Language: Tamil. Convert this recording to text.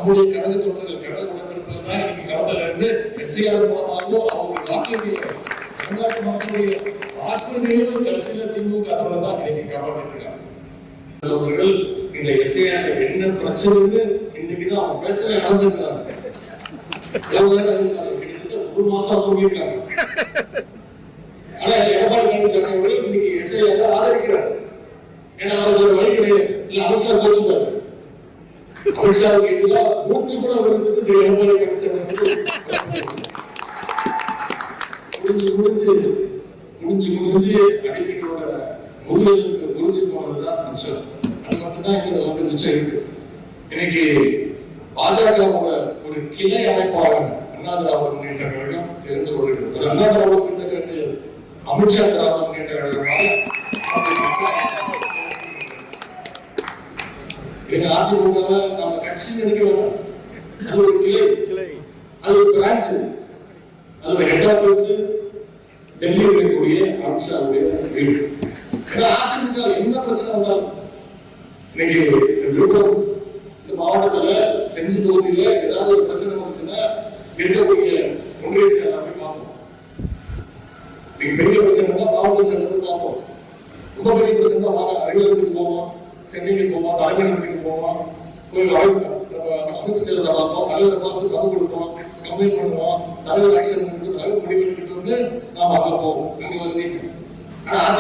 நம்முடைய கழக தொண்டர்கள் கழக உடன்பிறப்புகள் தான் இன்னைக்கு களத்துல இருந்து எஸ்ஐஆர் மூலமாகவும் அவங்களுடைய வாக்குறுதியை தமிழ்நாட்டு மக்களுடைய வாக்குறுதியும் கடைசியில திமுக தான் இன்னைக்கு காப்பாற்றிட்டு இருக்காங்க. இந்த எஸ்ஐஆர் என்ன பிரச்சனைன்னு இன்னைக்குதான் அவங்க பேசவே ஆரம்பிச்சிருக்காங்க. கிட்டத்தட்ட 1 மாசம் தூங்கியிருக்காங்க. ஆனா எடப்பாடி பழனிசாமி அவர்கள் இன்னைக்கு எஸ்ஐஆர் ஆதரிக்கிறார். ஏன்னா அவருக்கு ஒரு வழி கிடையாது. இல்ல அமித்ஷா கோச்சுப்பாரு. அமித்ஷாவுக்கு இதெல்லாம் மூச்சு கூட விழுந்துட்டு எடப்பாடி பழனிசாமி முடிஞ்சு அடிப்படையோட முருகனுக்கு முடிச்சு போனதுதான் மிச்சம். அது மட்டும்தான் எங்களுக்கு வந்து மிச்சம் இருக்கு. இன்னைக்கு பாஜகவோட ஒரு கிளை அமைப்பாளர் அண்ணா திராவிட முன்னேற்ற கழகம் இருந்து கொள்கிறது. அது அண்ணா திராவிட முன்னேற்ற கழகம் அமித்ஷா திராவிட முன்னேற்ற கழகமாக எங்க அதிமுக நம்ம கட்சி நினைக்கிறோம். அது ஒரு கிளை, அது ஒரு பிரான்ச், அதோட ஹெட் ஆபீஸ் டெல்லியில் இருக்கக்கூடிய அமித்ஷாவுடைய வீடு. அதிமுக என்ன பிரச்சனை வந்தாலும் இன்னைக்கு விழுப்புரம் இந்த மாவட்டத்துல செஞ்சி தொகுதியில ஏதாவது ஒரு பிரச்சனை வந்துச்சுன்னா இருக்கக்கூடிய ஒன்றிய செயலாளர் போய் பார்ப்போம். நீங்க பெரிய பிரச்சனை மாவட்ட செயலர் போய் பார்ப்போம். ரொம்ப பெரிய பிரச்சனை வாங்க அலுவலகத்துக்கு போவோம், சென்னைக்கு போவோம், தலைமையகத்துக்கு போவோம், போய் அமைப்பு செயலரை பார்ப்போம், தலைவரை பார்த்து மனு கொடுப்போம், கம்ப்ளைண்ட் பண்ணுவோம், தலைவர் ஆக்ஷன் பண்ணிட்டு தலைவர் முடிவெடுக்கிட்டு வந்து நாம அங்க போவோம். அங்க வந்து ஆனா